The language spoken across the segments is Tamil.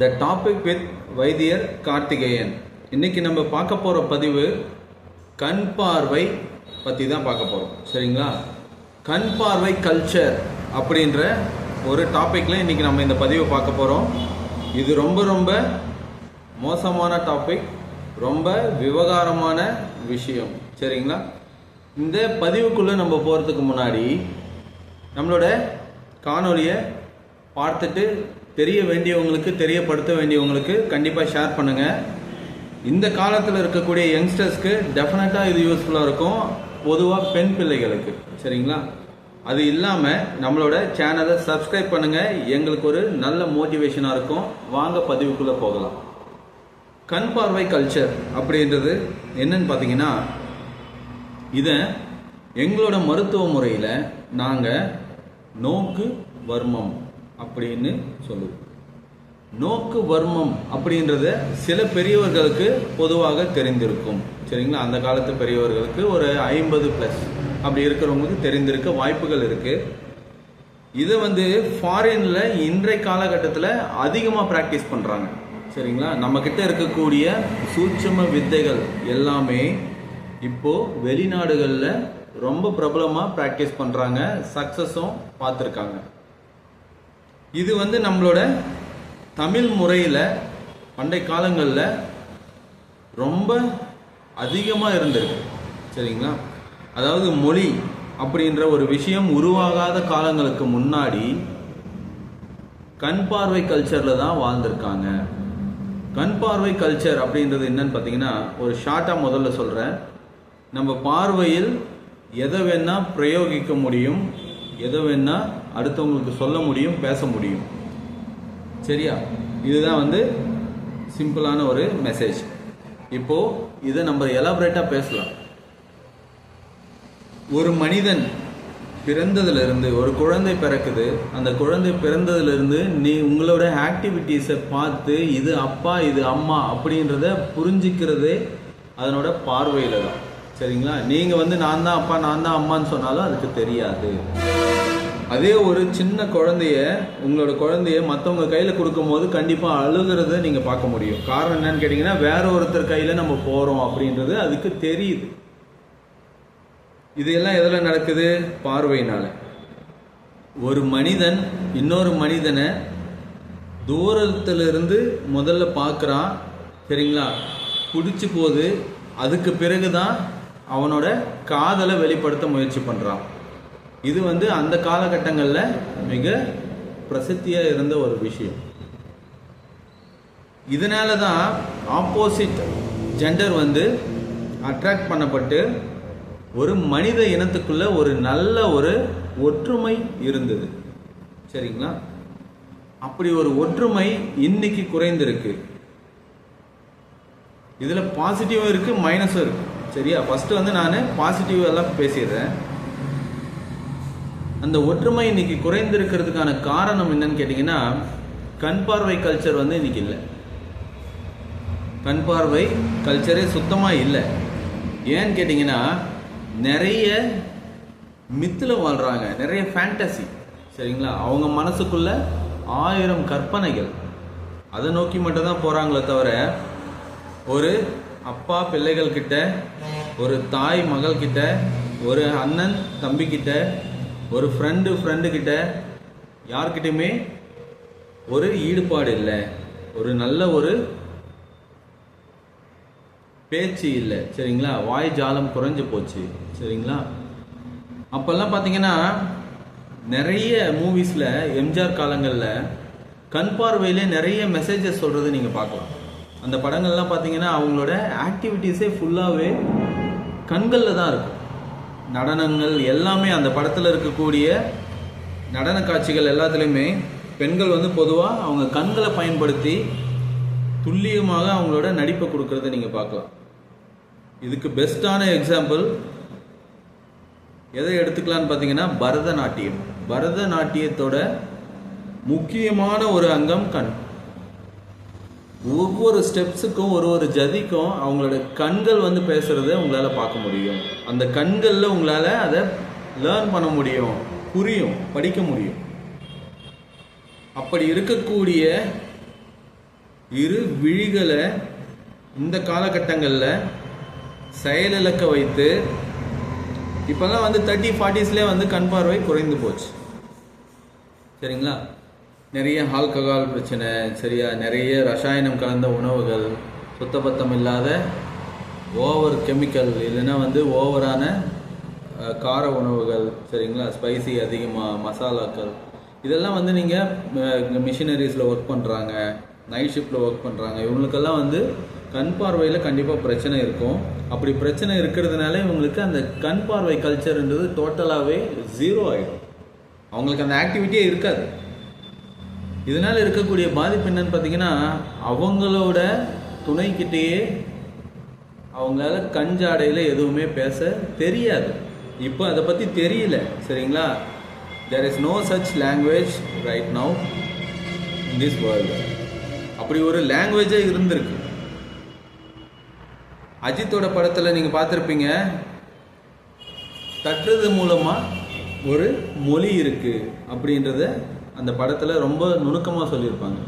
த டாபிக் வித் வைத்தியர் கார்த்திகேயன். இன்னைக்கு நம்ம பார்க்க போகிற பதிவு கண் பார்வை பற்றி தான் பார்க்க போகிறோம். சரிங்களா? கண் பார்வை கல்ச்சர் அப்படின்ற ஒரு டாப்பிக்கில் இன்றைக்கி நம்ம இந்த பதிவை பார்க்க போகிறோம். இது ரொம்ப ரொம்ப மோசமான டாபிக், ரொம்ப விவகாரமான விஷயம். சரிங்களா? இந்த பதிவுக்குள்ளே நம்ம போகிறதுக்கு முன்னாடி நம்மளோட காணொலியை பார்த்துட்டு தெரிய வேண்டியவங்களுக்கு, தெரியப்படுத்த வேண்டியவங்களுக்கு கண்டிப்பாக ஷேர் பண்ணுங்கள். இந்த காலத்தில் இருக்கக்கூடிய யங்ஸ்டர்ஸ்க்கு டெஃபினட்டாக இது யூஸ்ஃபுல்லாக இருக்கும், பொதுவாக பெண் பிள்ளைகளுக்கு. சரிங்களா? அது இல்லாமல் நம்மளோட சேனலை சப்ஸ்கிரைப் பண்ணுங்கள், எங்களுக்கு ஒரு நல்ல மோட்டிவேஷனாக இருக்கும். வாங்க பதிவுக்குள்ளே போகலாம். கண் பார்வை கல்ச்சர் அப்படின்றது என்னன்னு பார்த்தீங்கன்னா, இதை எங்களோட மருத்துவ முறையில் நாங்கள் நோக்கு வர்மம் அப்படின்னு சொல்லுவோம். நோக்கு வர்மம் அப்படின்றத சில பெரியவர்களுக்கு பொதுவாக தெரிந்திருக்கும். சரிங்களா? அந்த காலத்து பெரியவர்களுக்கு ஒரு 50+ அப்படி இருக்கிறவங்களுக்கு தெரிந்திருக்க வாய்ப்புகள் இருக்குது. இதை ஃபாரினில் இன்றைய காலகட்டத்தில் அதிகமாக ப்ராக்டிஸ் பண்ணுறாங்க. சரிங்களா? நம்மக்கிட்ட இருக்கக்கூடிய சூட்சும வித்தைகள் எல்லாமே இப்போது வெளிநாடுகளில் ரொம்ப பிரபலமாக ப்ராக்டிஸ் பண்ணுறாங்க, சக்ஸஸும் பார்த்துருக்காங்க. இது நம்மளோட தமிழ் முறையில் பண்டை காலங்களில் ரொம்ப அதிகமாக இருந்திருக்கு. சரிங்களா? அதாவது மொழி அப்படின்ற ஒரு விஷயம் உருவாகாத காலங்களுக்கு முன்னாடி கண் பார்வை கல்ச்சரில் தான் வாழ்ந்திருக்காங்க. கண் பார்வை கல்ச்சர் அப்படின்றது என்னன்னு பார்த்தீங்கன்னா, ஒரு ஷார்ட்டாக முதல்ல சொல்கிறேன். நம்ம பார்வையில் எதை வேணால் பிரயோகிக்க முடியும், எதை வேணால் அடுத்தவங்களுக்கு சொல்ல முடியும், பேச முடியும். சரியா? இதுதான் சிம்பிளான ஒரு மெசேஜ். இப்போது இதை நம்ம எலாபரேட்டாக பேசலாம். ஒரு மனிதன் பிறந்ததுலேருந்து, ஒரு குழந்தை பிறக்குது, அந்த குழந்தை பிறந்ததுலேருந்து உங்களோட ஆக்டிவிட்டீஸை பார்த்து இது அப்பா இது அம்மா அப்படின்றத புரிஞ்சிக்கிறதே அதனோட பார்வையில் தான். சரிங்களா? நீங்கள் நான் தான் அப்பா நான் தான் அம்மான்னு சொன்னாலும் அதுக்கு தெரியாது. அதே ஒரு சின்ன உங்களோட குழந்தைய மற்றவங்க கையில் கொடுக்கும்போது கண்டிப்பாக அழுகிறத நீங்கள் பார்க்க முடியும். காரணம் என்னன்னு கேட்டிங்கன்னா, வேற ஒருத்தர் கையில் நம்ம போகிறோம் அப்படின்றது அதுக்கு தெரியுது. இது எல்லாம் எதில் நடக்குது? பார்வையினால். ஒரு மனிதன் இன்னொரு மனிதனை தூரத்திலிருந்து முதல்ல பார்க்குறான். சரிங்களா? பிடிச்சி போகுது. அதுக்கு பிறகு தான் அவனோட காதலை வெளிப்படுத்த முயற்சி பண்ணுறான். இது அந்த காலகட்டங்களில் மிக பிரசித்தியாக இருந்த ஒரு விஷயம். இதனால தான் ஆப்போசிட் ஜெண்டர் அட்ராக்ட் பண்ணப்பட்டு ஒரு மனித இனத்துக்குள்ள ஒரு நல்ல ஒரு ஒற்றுமை இருந்தது. சரிங்களா? அப்படி ஒரு ஒற்றுமை இன்னைக்கு குறைந்திருக்கு. இதில் பாசிட்டிவும் இருக்குது, மைனஸும் இருக்குது. சரியா? ஃபஸ்ட்டு நான் பாசிட்டிவ் எல்லாம் பேசிடுறேன். அந்த ஒற்றுமை இன்னைக்கு குறைந்திருக்கிறதுக்கான காரணம் என்னன்னு கேட்டிங்கன்னா, கண் பார்வை கல்ச்சர் இன்னைக்கு இல்லை. கண் பார்வை கல்ச்சரே சுத்தமாக இல்லை. ஏன்னு கேட்டிங்கன்னா, நிறைய மித்தில் வாழ்கிறாங்க, நிறைய ஃபேண்டசி. சரிங்களா? அவங்க மனசுக்குள்ள 1000 கற்பனைகள், அதை நோக்கி மட்டும் தான் போகிறாங்களே தவிர, ஒரு அப்பா பிள்ளைகள் கிட்ட, ஒரு தாய் மகள் கிட்ட, ஒரு அண்ணன் தம்பி கிட்ட, ஒரு ஃப்ரெண்டு கிட்ட யார்கிட்டையுமே ஒரு ஈடுபாடு இல்லை, ஒரு நல்ல ஒரு பேச்சு இல்லை. சரிங்களா? வாய் ஜாலம் குறைஞ்சு போச்சு. சரிங்களா? அப்போல்லாம் பார்த்தீங்கன்னா, நிறைய மூவிஸில் எம்ஜிஆர் காலங்களில் கண் பார்வையிலே நிறைய மெசேஜஸ் சொல்கிறது நீங்கள் பார்க்கலாம். அந்த படங்கள்லாம் பார்த்தீங்கன்னா அவங்களோட ஆக்டிவிட்டீஸே ஃபுல்லாகவே கண்களில் தான் இருக்கும். நடனங்கள் எல்லாமே, அந்த படத்தில் இருக்கக்கூடிய நடன காட்சிகள் எல்லாத்துலேயுமே பெண்கள் பொதுவாக அவங்க கண்களை பயன்படுத்தி துல்லியமாக அவங்களோட நடிப்பை கொடுக்கறத நீங்கள் பார்க்கலாம். இதுக்கு பெஸ்ட்டான எக்ஸாம்பிள் எதை எடுத்துக்கலான்னு பார்த்தீங்கன்னா, பரதநாட்டியம். பரதநாட்டியத்தோட முக்கியமான ஒரு அங்கம் கண். ஒவ்வொரு ஸ்டெப்ஸுக்கும் ஒரு ஜதிக்கும் அவங்களோட கண்கள் பேசுகிறத உங்களால் பார்க்க முடியும். அந்த கண்களில் உங்களால் அதை லேர்ன் பண்ண முடியும், புரியும், படிக்க முடியும். அப்படி இருக்கக்கூடிய இரு விழிகளை இந்த காலகட்டங்களில் செயலிழக்க வைத்து இப்போல்லாம் வந்து 30-40ஸ்லேயே வந்து கண் பார்வை குறைந்து போச்சு. சரிங்களா? நிறைய ஆல்கஹால் பிரச்சனை, சரியா, நிறைய ரசாயனம் கலந்த உணவுகள், சுத்தபத்தம் இல்லாத ஓவர் கெமிக்கல், இல்லைன்னா வந்து ஓவரான கார உணவுகள், சரிங்களா, ஸ்பைசி அதிகமாக, மசாலாக்கள், இதெல்லாம் வந்து நீங்கள் மிஷினரிஸில் ஒர்க் பண்ணுறாங்க, நைட் ஷிஃப்டில் ஒர்க் பண்ணுறாங்க, இவங்களுக்கெல்லாம் வந்து கண் பார்வையில் கண்டிப்பாக பிரச்சனை இருக்கும். அப்படி பிரச்சனை இருக்கிறதுனால இவங்களுக்கு அந்த கண் பார்வை கல்ச்சர்ன்றது டோட்டலாகவே ஜீரோ ஆகிடும். அவங்களுக்கு அந்த ஆக்டிவிட்டியே இருக்காது. இதனால் இருக்கக்கூடிய பாதிப்பு என்னன்னு பார்த்தீங்கன்னா, அவங்களோட துணைக்கிட்டேயே அவங்களால கஞ்சாடையில் எதுவுமே பேச தெரியாது. இப்போ அதை பற்றி தெரியல. சரிங்களா? there is no such language right now in this world. அப்படி ஒரு லாங்குவேஜே இருந்திருக்கு. அஜித்தோட படத்தில் நீங்கள் பார்த்துருப்பீங்க, தட்டுறது மூலமாக ஒரு மொழி இருக்குது அப்படின்றத அந்த படத்தில் ரொம்ப நுணுக்கமாக சொல்லியிருப்பாங்க.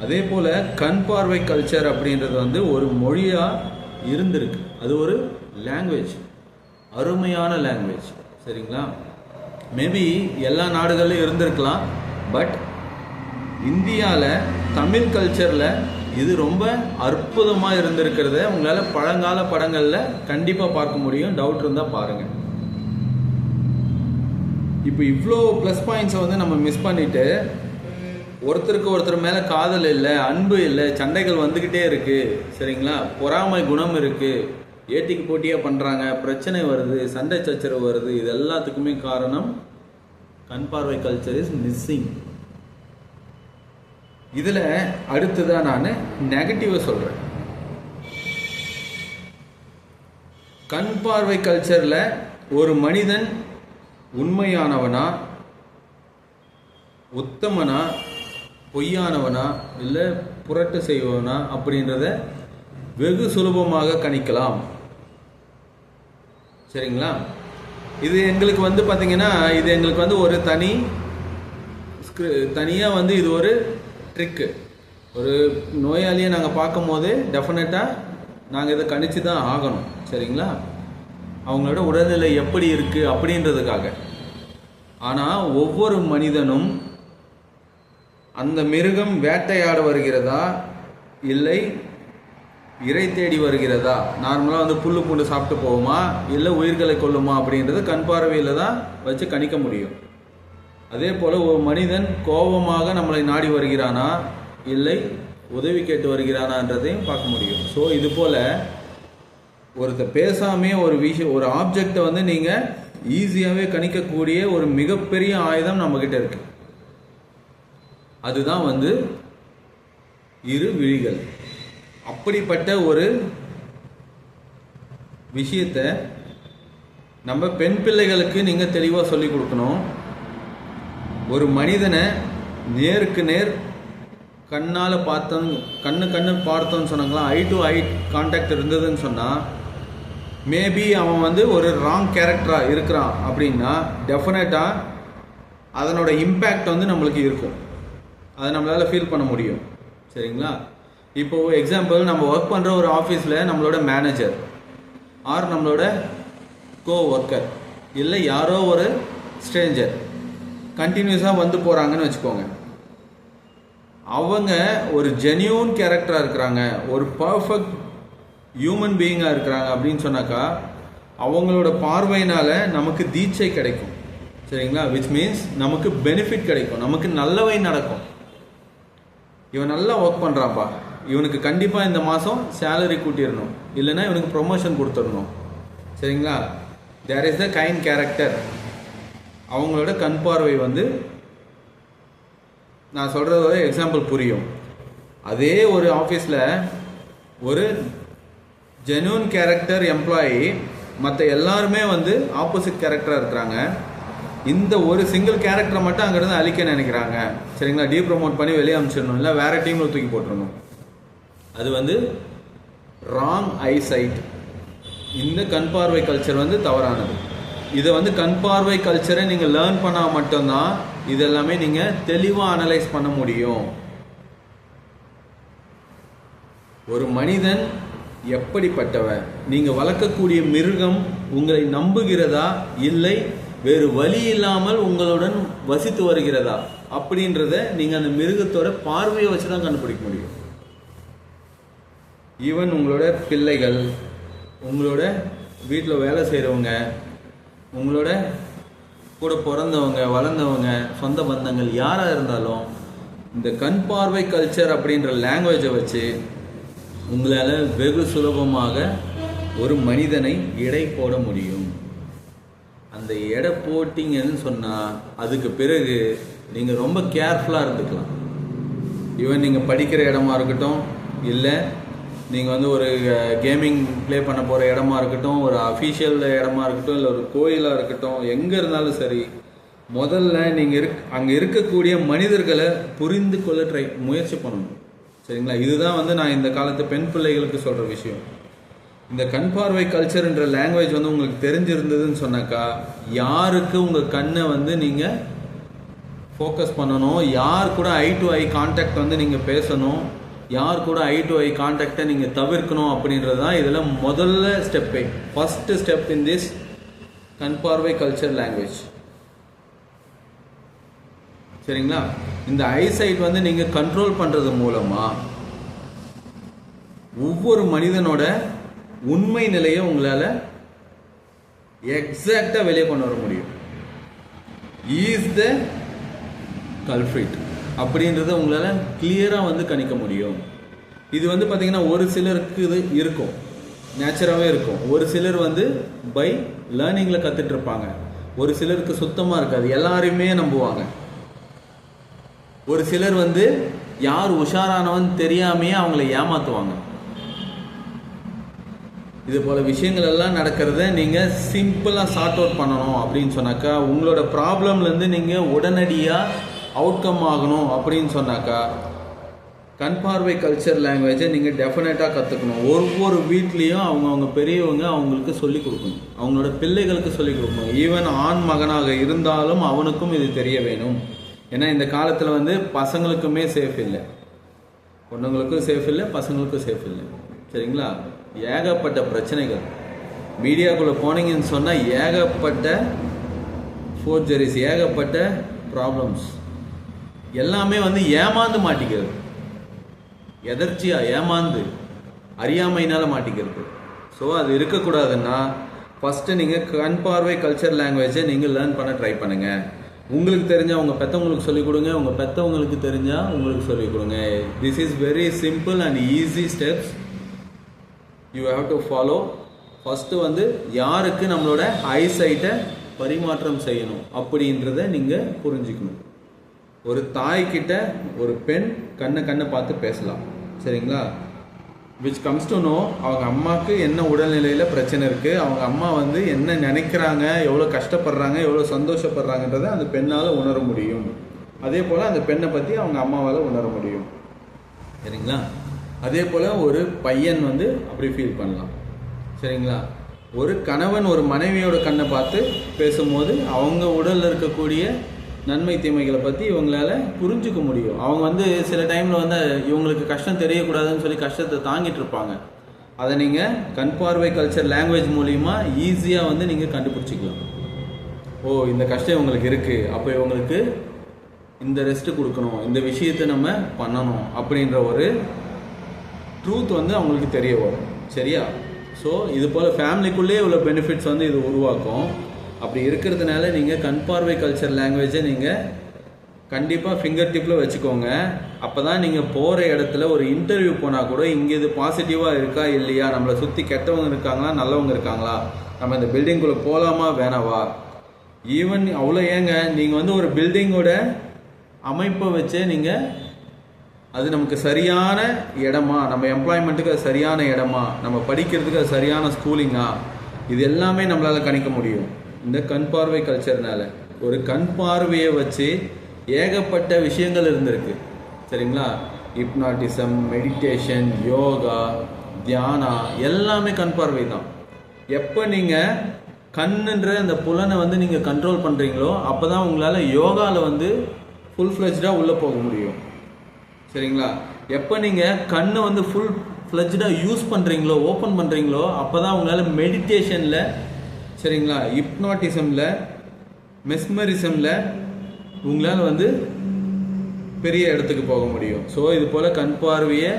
அதே போல் கண் பார்வை கல்ச்சர் அப்படின்றது வந்து ஒரு மொழியாக இருந்திருக்கு. அது ஒரு லாங்குவேஜ், அருமையான லாங்குவேஜ். சரிங்களா? மேபி எல்லா நாடுகளிலும் இருந்திருக்கலாம். பட் இந்தியாவில் தமிழ் கல்ச்சரில் இது ரொம்ப அற்புதமாக இருந்திருக்கிறத உங்களால் பழங்கால படங்களில் கண்டிப்பாக பார்க்க முடியும். டவுட் இருந்தால் பாருங்கள். இப்போ இவ்வளோ ப்ளஸ் பாயிண்ட்ஸை வந்து நம்ம மிஸ் பண்ணிவிட்டு ஒருத்தருக்கு ஒருத்தர் மேலே காதல் இல்லை, அன்பு இல்லை, சண்டைகள் வந்துக்கிட்டே இருக்குது. சரிங்களா? பொறாமை குணம் இருக்குது, ஏட்டிக்கு போட்டியாக பண்ணுறாங்க, பிரச்சனை வருது, சண்டை சச்சரவு வருது. இது எல்லாத்துக்குமே காரணம் கண் பார்வை கல்ச்சர் இஸ் மிஸ்ஸிங். இதில் அடுத்துதான் நான் நெகட்டிவாக சொல்கிறேன். கண் பார்வை கல்ச்சரில் ஒரு மனிதன் உண்மையானவனா, உத்தமனா, பொய்யானவனா, இல்லை புரட்டு செய்வனா அப்படின்றத வெகு சுலபமாக கணிக்கலாம். சரிங்களா? இது எங்களுக்கு வந்து பார்த்தீங்கன்னா, இது எங்களுக்கு வந்து ஒரு தனியாக வந்து இது ஒரு ட்ரிக்கு. ஒரு நோயாளியை நாங்கள் பார்க்கும் போது டெஃபினட்டாக நாங்கள் இதை கணிச்சு தான் ஆகணும். சரிங்களா? அவங்களோட உடல்நிலை எப்படி இருக்குது அப்படின்றதுக்காக. ஆனால் ஒவ்வொரு மனிதனும் அந்த மிருகம் வேட்டையாட வருகிறதா இல்லை இறை தேடி வருகிறதா, நார்மலாக வந்து புல்லு பூண்டு சாப்பிட்டு போகுமா இல்லை உயிர்களை கொல்லுமா அப்படின்றது கண் பார்வையில் தான் வச்சு கணிக்க முடியும். அதே போல் ஒரு மனிதன் கோபமாக நம்மளை நாடி வருகிறானா இல்லை உதவி கேட்டு வருகிறானான்றதையும் பார்க்க முடியும். ஸோ இது போல் ஒருத்தர் பேசாமே ஒரு ஆப்ஜெக்டை வந்து நீங்கள் ஈஸியாகவே கணிக்கக்கூடிய ஒரு மிகப்பெரிய ஆயுதம் நம்மக்கிட்ட இருக்குது. அதுதான் வந்து இரு விழிகள். அப்படிப்பட்ட ஒரு விஷயத்தை நம்ம பெண் பிள்ளைகளுக்கு நீங்கள் தெளிவாக சொல்லி கொடுக்கணும். ஒரு மனிதனை நேருக்கு நேர் கண்ணால் கண்ணு பார்த்தோன்னு சொன்னாங்களா, ஐ டு ஐ கான்டாக்ட் இருந்ததுன்னு சொன்னால் மேபி அவன் வந்து ஒரு ராங் கேரக்டராக இருக்கிறான் அப்படின்னா டெஃபினட்டாக அதனோட இம்பேக்ட் வந்து நம்மளுக்கு இருக்கும். அதை நம்மளால் ஃபீல் பண்ண முடியும். சரிங்களா? இப்போது எக்ஸாம்பிள், நம்ம ஒர்க் பண்ணுற ஒரு ஆஃபீஸில் நம்மளோட மேனேஜர் ஆர் நம்மளோட கோ ஒர்க்கர் இல்லை யாரோ ஒரு ஸ்ட்ரேஞ்சர் கண்டினியூஸாக வந்து போகிறாங்கன்னு வச்சுக்கோங்க. அவங்க ஒரு ஜென்யூன் கேரக்டராக இருக்கிறாங்க, ஒரு பர்ஃபெக்ட் ஹியூமன் பீயிங்காக இருக்கிறாங்க அப்படின்னு சொன்னாக்கா அவங்களோட பார்வையினால் நமக்கு தீட்சை கிடைக்கும். சரிங்களா? விச் மீன்ஸ் நமக்கு பெனிஃபிட் கிடைக்கும், நமக்கு நல்லவை நடக்கும். இவன் நல்லா ஒர்க் பண்ணுறான்ப்பா, இவனுக்கு கண்டிப்பாக இந்த மாதம் சேலரி கூட்டிடணும், இல்லைன்னா இவனுக்கு ப்ரொமோஷன் கொடுத்துடணும். சரிங்களா? There is the kind character. அவங்களோட கண் பார்வை வந்து நான் சொல்கிறத எக்ஸாம்பிள் புரியும். அதே ஒரு ஆஃபீஸில் ஒரு ஜென்யூன் கேரக்டர் எம்ப்ளாயி, மற்ற எல்லாருமே வந்து ஆப்போசிட் கேரக்டராக இருக்கிறாங்க. இந்த ஒரு சிங்கிள் கேரக்டரை மட்டும் அங்கேருந்து அழிக்க நினைக்கிறாங்க. சரிங்களா? டீப்ரமோட் பண்ணி வெளியே அனுப்பிச்சிடணும், இல்லை வேறு டீமில் தூக்கி போட்டுடணும். அது வந்து ராங் ஐசைட். இந்த கண் பார்வை கல்ச்சர் வந்து தவறானது. இதை வந்து கண் பார்வை கல்ச்சரை நீங்கள் லேர்ன் பண்ணால் மட்டும்தான் இதெல்லாமே நீங்கள் தெளிவாக அனலைஸ் பண்ண முடியும். ஒரு மனிதன் எப்படிப்பட்டவன், நீங்கள் வளர்க்கக்கூடிய மிருகம் உங்களை நம்புகிறதா இல்லை வேறு வழி இல்லாமல் உங்களுடன் வசித்து வருகிறதா அப்படின்றத நீங்கள் அந்த மிருகத்தோட பார்வையை வச்சு தான் கண்டுபிடிக்க முடியும். ஈவன் உங்களோட பிள்ளைகள், உங்களோட வீட்டில் வேலை செய்கிறவங்க, உங்களோட கூட பிறந்தவங்க வளர்ந்தவங்க சொந்த பந்தங்கள் யாராக இருந்தாலும் இந்த கண் பார்வை கல்ச்சர் அப்படின்ற லாங்குவேஜை வச்சு உங்களால் வெகு சுலபமாக ஒரு மனிதனை எடை போட முடியும். அந்த எடை போட்டிங்கன்னு சொன்னால் அதுக்கு பிறகு நீங்கள் ரொம்ப கேர்ஃபுல்லாக இருந்துக்கலாம். ஈவன் நீங்கள் படிக்கிற இடமா இருக்கட்டும், இல்லை நீங்கள் ஒரு கேமிங் ப்ளே பண்ண போகிற இடமா இருக்கட்டும், ஒரு அஃபீஷியல் இடமா இருக்கட்டும், இல்லை ஒரு கோயிலாக இருக்கட்டும், எங்கே இருந்தாலும் சரி, முதல்ல நீங்கள் அங்கே இருக்கக்கூடிய மனிதர்களை புரிந்து கொள்ள முயற்சி பண்ணணும். சரிங்களா? இதுதான் நான் இந்த காலத்து பெண் பிள்ளைகளுக்கு சொல்கிற விஷயம். இந்த கண் பார்வை கல்ச்சர்ன்ற லாங்குவேஜ் உங்களுக்கு தெரிஞ்சிருந்ததுன்னு சொன்னாக்கா, யாருக்கு உங்கள் கண்ணை நீங்கள் ஃபோக்கஸ் பண்ணணும், யார் கூட ஐ டு ஐ கான்டாக்ட் நீங்கள் பேசணும், யார் கூட ஐ டு ஐ கான்டாக்டை நீங்கள் தவிர்க்கணும் அப்படின்றது தான் இதில் முதல்ல ஸ்டெப்பே. ஃபஸ்ட்டு ஸ்டெப் இன் திஸ் கண் பார்வை கல்ச்சர் லாங்குவேஜ். சரிங்களா? இந்த ஐசைட் நீங்கள் கண்ட்ரோல் பண்ணுறது மூலமாக ஒவ்வொரு மனிதனோட உண்மை நிலையை உங்களால் எக்ஸாக்டாக வெளியே கொண்டு வர முடியும். ஈஸ் த கல்ஃப்ரிட் அப்படின்றத உங்களால் கிளியராக கணிக்க முடியும். இது பார்த்தீங்கன்னா ஒரு சிலருக்கு இது இருக்கும், நேச்சராகவே இருக்கும். ஒரு சிலர் பை லேர்னிங்கில் கற்றுட்டு இருப்பாங்க. ஒரு சிலருக்கு சுத்தமாக இருக்காது, எல்லாரையுமே நம்புவாங்க. ஒரு சிலர் யார் உஷாரானவன் தெரியாமையே அவங்கள ஏமாற்றுவாங்க. இது போல் விஷயங்கள் எல்லாம் நடக்கிறத நீங்கள் சிம்பிளாக சார்ட் அவுட் பண்ணணும் அப்படின்னு சொன்னாக்கா, உங்களோட ப்ராப்ளம்லேருந்து நீங்கள் உடனடியாக அவுட்கம் ஆகணும் அப்படின்னு சொன்னாக்கா, கண் பார்வை கல்ச்சர் லாங்குவேஜை நீங்கள் டெஃபினட்டாக கற்றுக்கணும். ஒவ்வொரு வீட்லேயும் அவங்க பெரியவங்க அவங்களுக்கு சொல்லிக் கொடுக்கணும், அவங்களோட பிள்ளைகளுக்கு சொல்லிக் கொடுக்கணும். ஈவன் ஆண் மகனாக இருந்தாலும் அவனுக்கும் இது தெரிய வேணும். ஏன்னா இந்த காலத்தில் பசங்களுக்குமே சேஃப் இல்லை, பொண்ணுங்களுக்கும் சேஃப் இல்லை, பசங்களுக்கும் சேஃப் இல்லை. சரிங்களா? ஏகப்பட்ட பிரச்சனைகள் மீடியாக்குள்ளே போனீங்கன்னு சொன்னால் ஏகப்பட்ட ஃபோர்ஜரிஸ், ஏகப்பட்ட ப்ராப்ளம்ஸ், எல்லாமே ஏமாந்து மாட்டிக்கிறது, எதர்ச்சியாக ஏமாந்து அறியாமையினால் மாட்டிக்கிறது. ஸோ அது இருக்கக்கூடாதுன்னா ஃபஸ்ட்டு நீங்கள் கண் பார்வை கல்ச்சர் லாங்குவேஜை நீங்கள் லேர்ன் பண்ண ட்ரை பண்ணுங்கள். உங்களுக்கு தெரிஞ்சால் உங்கள் பெற்றவங்களுக்கு சொல்லிக் கொடுங்க, உங்கள் பெற்றவங்களுக்கு தெரிஞ்சால் உங்களுக்கு சொல்லிக் கொடுங்க. This is very simple and easy steps you have to follow. First யாருக்கு நம்மளோட ஐசைட்டை பரிமாற்றம் செய்யணும் அப்படின்றத நீங்கள் புரிஞ்சுக்கணும். ஒரு தாய்கிட்ட ஒரு பெண் கண்ணை பார்த்து பேசலாம். சரிங்களா? விச் கம்ஸ் டு நோ அவங்க அம்மாவுக்கு என்ன உடல்நிலையில் பிரச்சனை இருக்குது, அவங்க அம்மா என்ன நினைக்கிறாங்க, எவ்வளோ கஷ்டப்படுறாங்க, எவ்வளோ சந்தோஷப்படுறாங்கன்றதை அந்த பெண்ணால் உணர முடியும். அதே போல் அந்த பெண்ணை பற்றி அவங்க அம்மாவால் உணர முடியும். சரிங்களா? அதே போல் ஒரு பையன் அப்படி ஃபீல் பண்ணலாம். சரிங்களா? ஒரு கணவன் ஒரு மனைவியோட கண்ணை பார்த்து பேசும்போது அவங்க உடலில் இருக்கக்கூடிய நன்மை தீமைகளை பற்றி இவங்களால புரிஞ்சுக்க முடியும். அவங்க சில டைமில் இவங்களுக்கு கஷ்டம் தெரியக்கூடாதுன்னு சொல்லி கஷ்டத்தை தாங்கிட்டு இருப்பாங்க. அதை நீங்கள் கண் பார்வை கல்ச்சர் லாங்குவேஜ் மூலிமா ஈஸியாக நீங்கள் கண்டுபிடிச்சிக்கலாம். ஓ, இந்த கஷ்டம் இவங்களுக்கு இருக்குது, அப்போ இவங்களுக்கு இந்த ரெஸ்ட்டு கொடுக்கணும், இந்த விஷயத்தை நம்ம பண்ணணும் அப்படின்ற ஒரு ட்ரூத் அவங்களுக்கு தெரிய வரும். சரியா? ஸோ இது போல் ஃபேமிலிக்குள்ளேயே இவ்வளோ பெனிஃபிட்ஸ் இது உருவாக்கும். அப்படி இருக்கிறதுனால நீங்கள் கண் பார்வை கல்ச்சர் லாங்குவேஜை நீங்கள் கண்டிப்பாக ஃபிங்கர் டிப்பில் வச்சுக்கோங்க. அப்போ தான் நீங்கள் போகிற இடத்துல ஒரு இன்டர்வியூ போனால் கூட இங்கே இது பாசிட்டிவாக இருக்கா இல்லையா, நம்மளை சுற்றி கெட்டவங்க இருக்காங்களா நல்லவங்க இருக்காங்களா, நம்ம இந்த பில்டிங்குள்ளே போகலாமா வேணாவா, ஈவன் அவ்வளோ ஏங்க நீங்கள் ஒரு பில்டிங்கோட அமைப்பை வச்சே நீங்கள் அது நமக்கு சரியான இடமா, நம்ம எம்ப்ளாய்மெண்ட்டுக்கு அது சரியான இடமா, நம்ம படிக்கிறதுக்கு அது சரியான ஸ்கூலிங்கா, இது எல்லாமே நம்மளால் கணிக்க முடியும் இந்த கண் பார்வை கல்ச்சர்னால. ஒரு கண் பார்வையை வச்சு ஏகப்பட்ட விஷயங்கள் இருந்திருக்கு. சரிங்களா? ஹிப்னாட்டிசம், மெடிடேஷன், யோகா, தியானா எல்லாமே கண் பார்வை தான். எப்போ நீங்கள் கண்ணுன்ற அந்த புலனை நீங்கள் கண்ட்ரோல் பண்ணுறீங்களோ அப்போ தான் உங்களால் யோகாவில் ஃபுல் ஃப்ளெஜ்டாக உள்ளே போக முடியும். சரிங்களா? எப்போ நீங்கள் கண்ணை ஃப்ளெஜ்டாக யூஸ் பண்ணுறீங்களோ, ஓப்பன் பண்ணுறீங்களோ, அப்போ தான் உங்களால் மெடிடேஷனில், சரிங்களா, ஹிப்னாட்டிசமில், மெஸ்மரிசமில் உங்களால் வந்து பெரிய இடத்துக்கு போக முடியும். ஸோ இது போல் கண் பார்வையை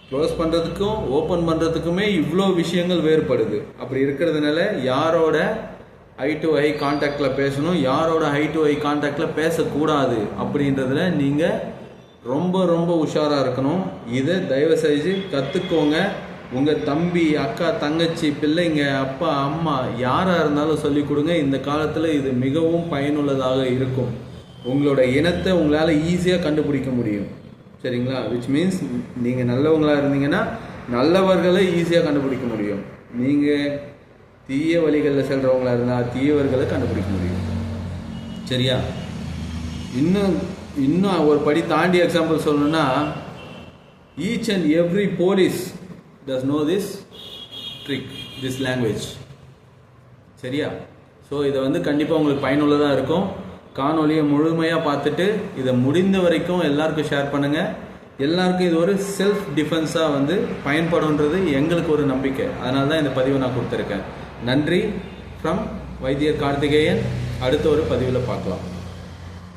க்ளோஸ் பண்ணுறதுக்கும் ஓப்பன் பண்ணுறதுக்குமே இவ்வளோ விஷயங்கள் வேறுபடுது. அப்படி இருக்கிறதுனால யாரோட ஐ டு ஐ கான்டாக்டில் பேசணும், யாரோட ஐ டு ஐ கான்டாக்டில் பேசக்கூடாது அப்படின்றதுல நீங்கள் ரொம்ப ரொம்ப உஷாராக இருக்கணும். இதை தயவு செஞ்சு கற்றுக்கோங்க. உங்கள் தம்பி, அக்கா, தங்கச்சி, பிள்ளைங்க, அப்பா, அம்மா யாராக இருந்தாலும் சொல்லிக் கொடுங்க. இந்த காலத்தில் இது மிகவும் பயனுள்ளதாக இருக்கும். உங்களோட இனத்தை உங்களால் ஈஸியாக கண்டுபிடிக்க முடியும். சரிங்களா? விச் மீன்ஸ் நீங்கள் நல்லவங்களாக இருந்தீங்கன்னா நல்லவர்களை ஈஸியாக கண்டுபிடிக்க முடியும். நீங்கள் தீய வழிகளில் செல்றவங்களா இருந்தால் தீயவர்களை கண்டுபிடிக்க முடியும். சரியா? இன்னும் ஒரு படி தாண்டி எக்ஸாம்பிள் சொல்லணும்னா, each and every police does know this trick, this language. சரியா? ஸோ இதை வந்து கண்டிப்பாக உங்களுக்கு பயனுள்ளதாக இருக்கும். காணொலியை முழுமையாக பார்த்துட்டு இதை முடிந்த வரைக்கும் எல்லாருக்கும் ஷேர் பண்ணுங்கள். எல்லாருக்கும் இது ஒரு செல்ஃப் டிஃபென்ஸாக வந்து பயன்படுன்றது எங்களுக்கு ஒரு நம்பிக்கை. அதனால தான் இந்த பதிவை நான் கொடுத்துருக்கேன். நன்றி. ஃப்ரம் வைத்தியர் கார்த்திகேயன். அடுத்த ஒரு பதிவில் பார்க்கலாம்.